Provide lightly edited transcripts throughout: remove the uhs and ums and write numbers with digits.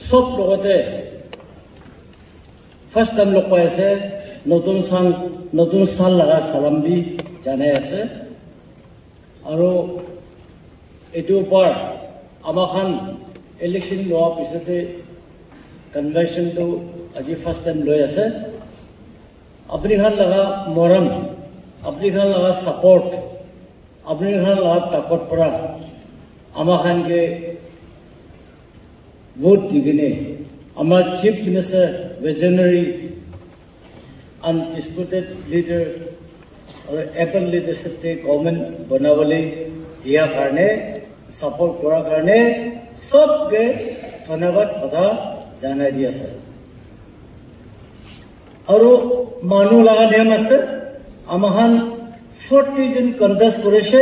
সব লগতে first time লগ পাই আছে নতুন সাল লাগা সালাম বি জানাই আছে আৰু এটোৰ ওপৰ আমাখান ইলেকশন লোৱাৰ পিছতে কনভেনশনটো আজি ফাৰ্স্ট টাইম লৈ আছে আপুনি খান লগা মৰম আপুনি খান লগা সাপোৰ্ট আপুনি খান লগা তাকত পৰা আমাখানকে ভোট দিগিনে আমাৰ chief minister visionary undisputed leader और एपल लीडरशिप ते गवर्नमेंट बनावले दिया करने सपोर्ट करा करने सबके धन्यवाद पता जाना दिया सर और मानु लगा नियम আছে আমাহান 40 জন কন্টেস্ট করেছে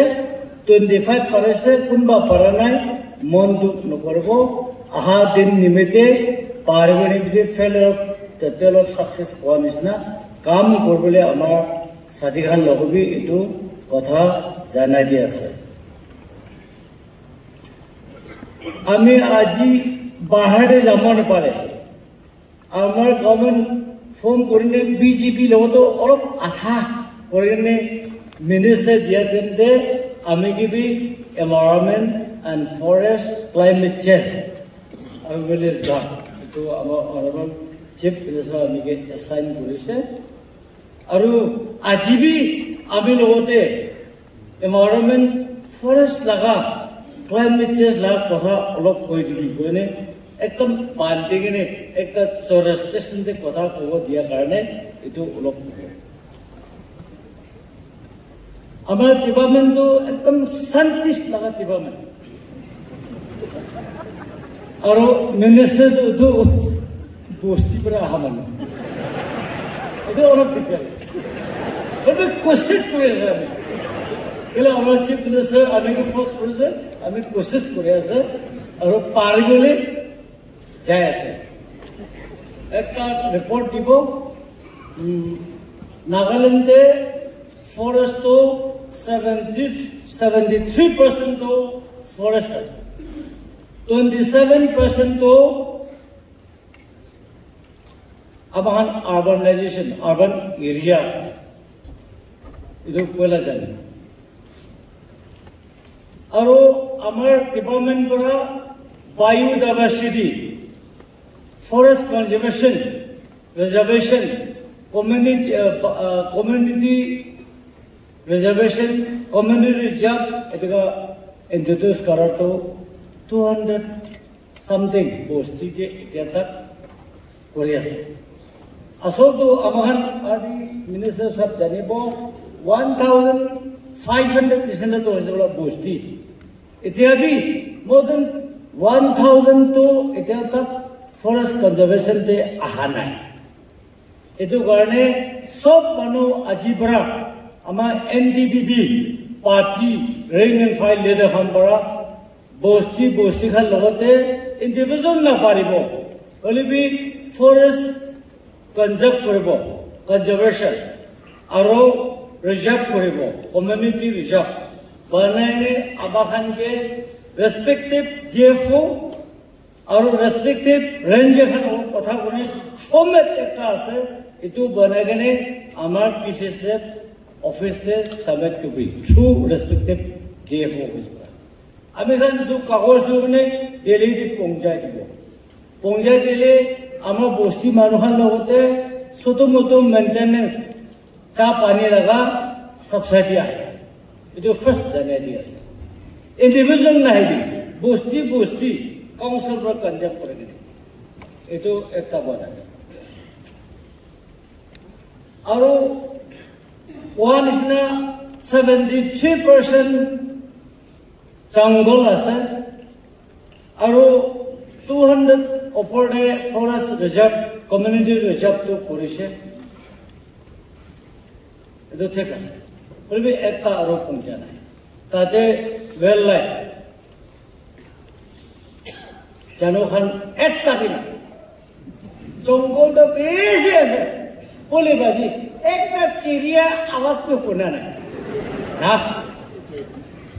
25 পারেছে কোনবা পারা নাই মন দুখ নকরব আহা দিন নিমিতে পারবেনি বিদে ফেলার টোটাল অফ সাকসেস কোয়া নিছনা কাম করবলে আমার সাদিখান লগবি এটু কথা জানাই দি আছে আমি আজি বাহারে যামন পারে আমার গভর্নমেন্ট ফোন করিনে বিজেপি লগতো অলপ আঠা করিনে মিনিস্টার দিয়া দেনতে আমি কিবি environment and forest climate change আর ভিলেজ গার্ড তো আমার অনারেবল চিফ মিনিস্টার আমিকে অ্যাসাইন করেছে আৰু আজি বি আমি লগতে এনভায়রনমেন্ট ফরেস্ট লাগা ক্লাইমেট চেঞ্জ লাগা কথা অলপ কৈ দিবি কইনে একদম বান্দিগিনে একটা চৌরাস্টেশনতে কথা কব দিয়া কারণে এটু অলপ আমার ডিপার্টমেন্ট একদম শান্তিশ লাগা ডিপার্টমেন্ট আর মিনিস্টার তো বস্তি पर আহা মানে এটা অলপ দিগদার এটা কোশিশ করে আছে আমি এলা আমার চিফ মিনিস্টার আমি ফোর্স করেছে আমি কোশিশ করে আছে আর পার গলে যায় আছে একটা রিপোর্ট দিব নাগাল্যান্ডে ফরেস্ট তো 73% তো ফরেস্ট আছে 27% তো আবার আরবানাইজেশন আরবান এরিয়া এটা পয়লা জানি আর আমার ডিপার্টমেন্ট পৰা biodiversity forest conservation reservation community reservation community reserve এটা ইন্ট্রোডিউস করা তো 200 সামথিং বস্তি কে এটা তক করে আছে আসল তো আমাখান আদি মিনিস্টার সাহেব জানিব 1500 percent তো হয়েছে বলা বস্তি এতিয়া বি মোর দেন 1000 তো এটা তক ফরেস্ট কনজারভেশন তে আহা নাই এটো কারণে সব মানুষ আজি পৰা আমাৰ NDBB party rank and file leader খান পৰা বস্তি খান লগতে ইন্ডিভিজুয়াল না পারিব হলিবি ফরেস্ট কনজার্ভ করিব কনজারভেশন আর রিজার্ভ করিব কমিউনিটি রিজার্ভ বানাইনে আবাখানকে রেসপেক্টিভ ডিএফও আর রেসপেক্টিভ রেঞ্জ এখন কথা বলি ফর্মেট একটা আছে এটু বানাই কেনে আমার পিসিএসএফ অফিসে সাবমিট করবি থ্রু রেসপেক্টিভ ডিএফও অফিস আমি খান দু কাগজ লগে দিল্লি পৌঁছাই দিব পৌঁছাই দিলে আমার বস্তি মানুষের লগতে ছোট মোটো মেইনটেনেন্স চা পানি লাগা সাবসিডি আহে এটু ফার্স্ট জানাই দি আছে ইন্ডিভিজুয়াল নাহিবি বস্তি কাউন্সিল পৰা কনজার্ভ করে দিলে এটু একটা বানাই আর ওয়া নিচিনা 73% জঙ্গল আছে আর 200 ওপরে ফরেস্ট রিজার্ভ কমিউনিটি রিজার্ভ তো করেছে এটা ঠিক আছে বলবি একটা আরো পৌঁছা নাই তাতে ওয়েল লাইফ জানোখান একটা বিনা জঙ্গল তো বেশি আছে বলে বাজি একটা চিড়িয়া আওয়াজ তো কোনা নাই না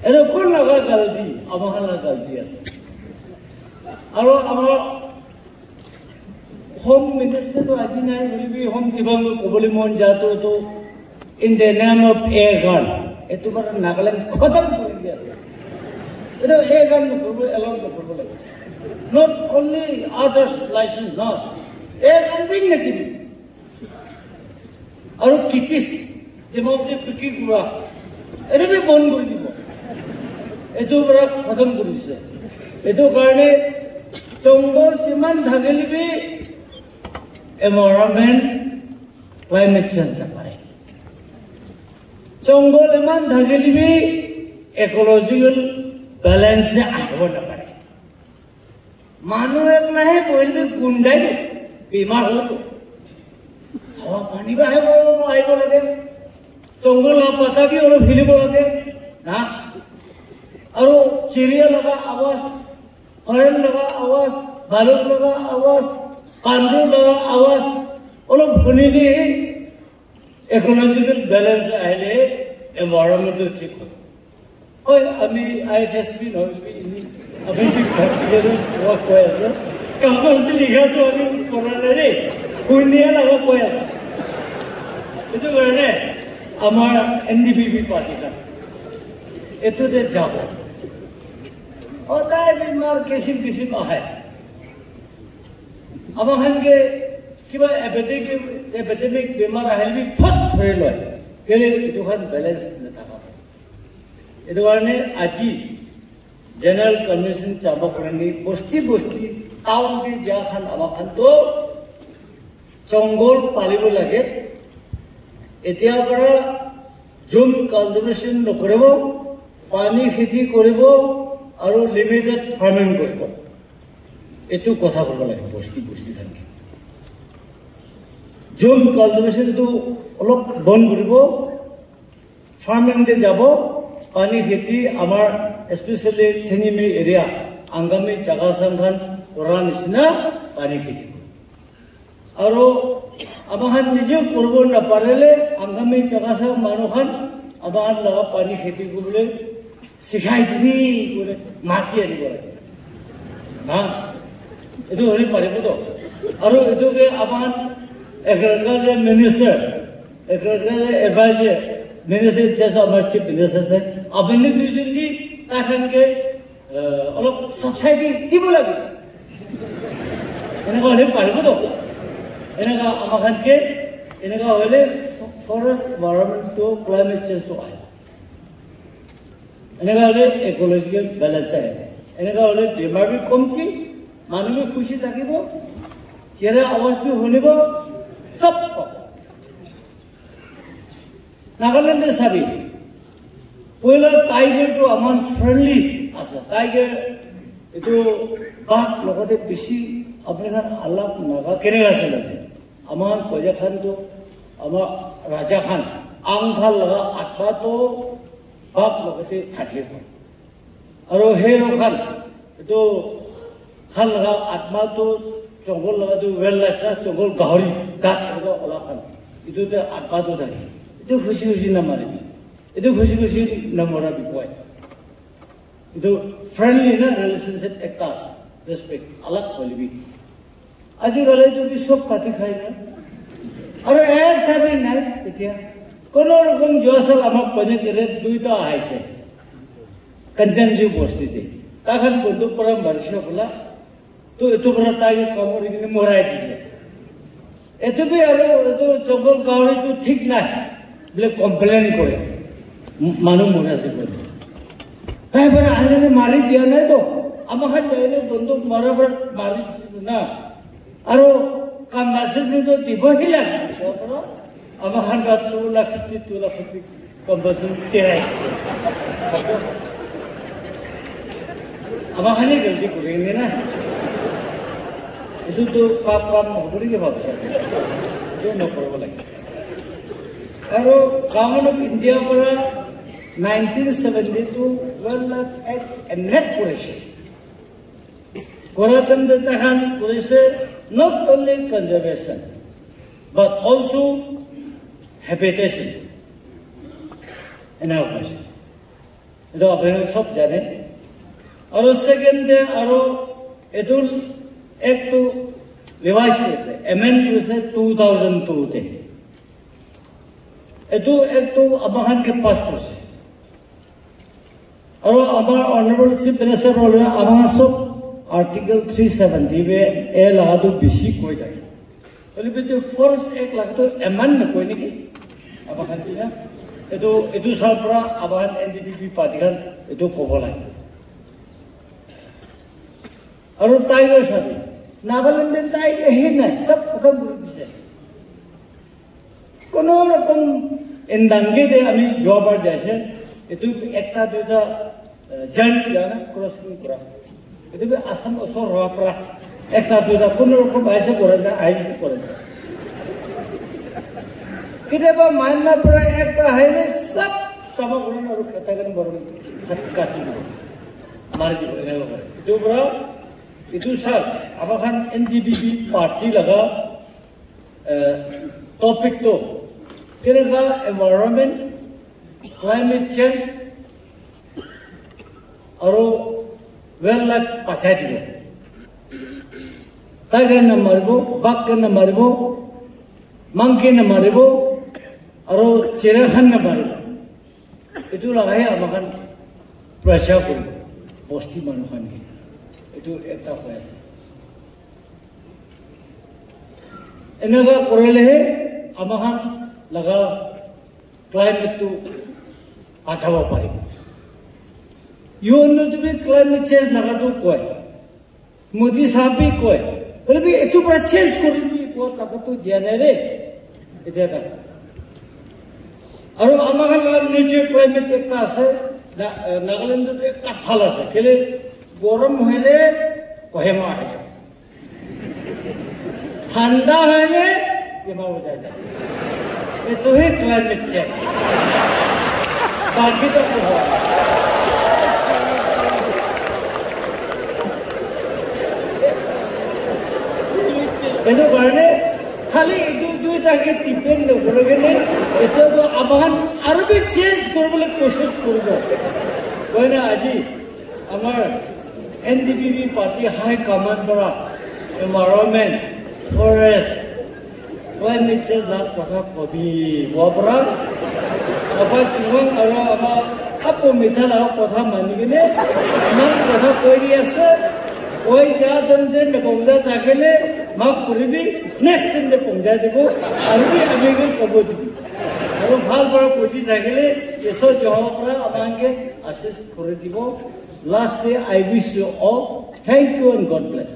এটা কোন লাগা গলতি আমার লাগা গলতি আছে আর আমার Home Minister to Azina will be home Tibango Kobolimon Jato to in the name of air gun. Etubar Nagaland Kodam. Air gun along the problem. Not only others license, not air gun being native. Or kitties, the mouth of the Pikura. Every bone will be born. Etubra Kodam Gurus. Etu Garne Chongol Chiman Thagelibi. Environment, climate change apare. Chongol eman dhagelibi ecological balance se ahbo na pare. Manu ek nahe boilbe gundai do bimar ho to. Hawa pani ba hai bolo ai bolo de. Chongol la pata bhi oro phili bolo de. Na. Aro चिड़िया लगा आवाज, हरण लगा आवाज, भालू लगा आवाज, पांडु लगा आवाज, और भुनी दी इकोलॉजिकल बैलेंस आये एनवायरनमेंट तो ठीक हो। और अभी ISSB अभी भी वर्क कोई ऐसा कागज से लिखा तो अभी कोरोना रे पुण्य लगा कोई ऐसा itu karena हमारा NDPP पार्टी का itu दे जाओ और दाय बीमार किस्म किस्म आहे अब हम के किबा एपिडेमिक बीमार आहे भी फट धरे लय केले itu kan बैलेंस न थाका itu karena আজি जनरल कन्वेंशन चाबा करनी बस्ती टाउन के जा खान आबा खान तो जंगल पालिब लागे एतिया পৰা জুম কালটিভেশন নকৰিব পানী খেতি কৰিব আৰু লিমিটেড ফাৰ্মিং কৰিব এটো কথা ক'ব লাগে বস্তি থাকে জুম কালটিভেশন তো অলপ বন কৰিব ফাৰ্মিং দে যাব পানী খেতি আমাৰ স্পেশালি থেনিমি এৰিয়া আংগামি জাগা সংখান কৰা নিচিনা পানী খেতি আৰু আবাহান নিজে করব না পারলে আগামী জায়গা মানুষখান আবাহান লাগা পানি খেতি করলে শিখাই দিবি বলে মাতি আনিব লাগে না এটো হলে পারিব তো আৰু এটোকে আবাহান agriculture minister agriculture adviser minister যেসব আমার চিফ মিনিস্টার আছে আপনি দুইজন দি তাখানকে অলপ সাবসিডি দিব লাগে এনেকুৱা হলে পারিব তো এনেকা আমাখান के এনেকা হলে ফরেস্ট এনवायरनमेंट তো ক্লাইমেট চেঞ্জ তো আয় এনেকা হলে ইকোলজিক্যাল ব্যালেন্স আয় এনেকা হলে বেমার বি কমতি মানুহ খুশি থাকিব চেরা আওয়াজ বি শুনিব সব নাগালেণ্ডে চাবি পয়লা টাইগাৰ তো আমাৰ ফ্ৰেন্ডলি আছে টাইগাৰ এটো বাঘ লগতে বেছি আপনার আলাপ নাগা কেনে আছে আমার কজা খান তো আমার রাজা খান আংখাল লাগা আটবা তো বাপ লগতে থাকে আর হেরো খান তো খান লাগা আত্মা তো জঙ্গল লাগা তো ওয়েল লাইফ জঙ্গল গাহরি গাত লাগা ওলা খান এটোতে আটবা তো থাকে এটো খুশি খুশি নামারিবি এটো খুশি খুশি নামরাবি কয় এটো ফ্রেন্ডলি না রিলেশনশিপ একটা আছে রেসপেক্ট আলাপ কলিবি আজিকালি যদি সব কাটি খাই না আর এক থাকবে নাই এতিয়া কোন রকম জোয়াসাল আমার পঞ্চায়েত দুইটা আইছে কনজেনসিভ বস্তিতে তখন বন্ধু পরাম বারিশা বলা তো এত বড় তাই কমরি কিনে মরাই দিছে এত বি আর তো জঙ্গল গাঁৱৰে তো ঠিক নাই বলে কমপ্লেন করে মানুষ মরাছে বলে তাই বড় আইনে মারি দিয়া নাই তো আমাকে যাইলে বন্দুক মারা বড় মারি না আর কম্পাসেশন তো দিবই লাগে আমার হাত 2 লাখ কম্পাসেশন তেরাইছে আমার হানি গলতি করেনি না এটো তো পাপ হবরি কে ভাবছে যে নকরব লাগে আর গভর্নমেন্ট অফ ইন্ডিয়া পৰা 1972 World Life Act এনএক্ট করেছে Koratanda Tahan Police not only conservation but also habitation in our country. It is very soft jane. Aro second day aro edul ek to revise কৰিছে amend কৰিছে 2002 তে এইটো একটো আমাখানকে পাছ কৰিছে আৰু আমাৰ অনাৰেবল চিফ মিনিষ্টাৰ হ'লে আমাৰ সব আৰ্টিকেল 370 এ লাগাটো বেছি কৈ থাকে বলিটো ফৰেষ্ট এক লাগাটো এমান নকয় নেকি আমাখান কিনা এইটো চাৰ পৰা আমাৰ এনডিপিপি পাৰ্টিখন এইটো ক'ব লাগে আৰু টাইগাৰ চাবি নাগালেণ্ডে তাই এহে নাই সব খতম কৰি দিছে কোনো ৰকম এন্দাঙ্গে দে আমি যোৱাবাৰ যাইছে এইটো একটা দুটা জয়েন্ট জানা ক্ৰসিং কৰা এইটো আসাম ওচৰ হোৱাৰ পৰা একটা দুটা কোনো ৰকম আইছে কৰা যায় আইছে কৰা যায় কেতিয়াবা মাইনাৰ পৰা একটা হাইলে সব সমাগৰণ আৰু খেতাগন বৰণ কাটি দিব মাৰি দিব এনেকুৱা এইটো পৰা itu sar abakan NDPP party laga topik to kira environment climate change aro wildlife pachai dibo tiger na maribo bak na maribo monkey na maribo aro chirakhan na maribo itu lagai abakan pressure koribo bosti manukhan ki itu eta হৈ আছে এনেকা কৰিলেহে আমাখান লগা ক্লাইমেটটো বাঁচাব পাৰিব UNDP climate change লাগাটো কয় মোদী সাহেবে কয় বলবি এটো পুরা চেঞ্জ কৰিবি কত তাকতো দিয়া নাই ৰে এতিয়া তাক আৰু আমাখান নিচে ক্লাইমেট একটা আছে নাগালেণ্ডত একটা ভাল আছে কেলে গরম হইলে কহেমা হয়ে যাবে ঠান্ডা হইলে কেমা হয়ে যায় এতো হি ক্লাইমেট চেঞ্জ বাকি তো এতো কারণে খালি এই দুইটাকে টিপেন নকরে গেলে এটা তো আবার আরো বি চেঞ্জ করবলে কোশিশ করব কই না আজি আমার NDPP party high command para environment forest climate change la kotha kobi wabra apa chungong aro aba apo mithala kotha manigine amar kotha koi ri ase koi ja dan den bongja thakele ma puribi next din de bongja debo arbi abege kobo dibi aro bhal bhal pochi thakele eso job pra abange assist kore dibo Last day, I wish you all thank you and God bless.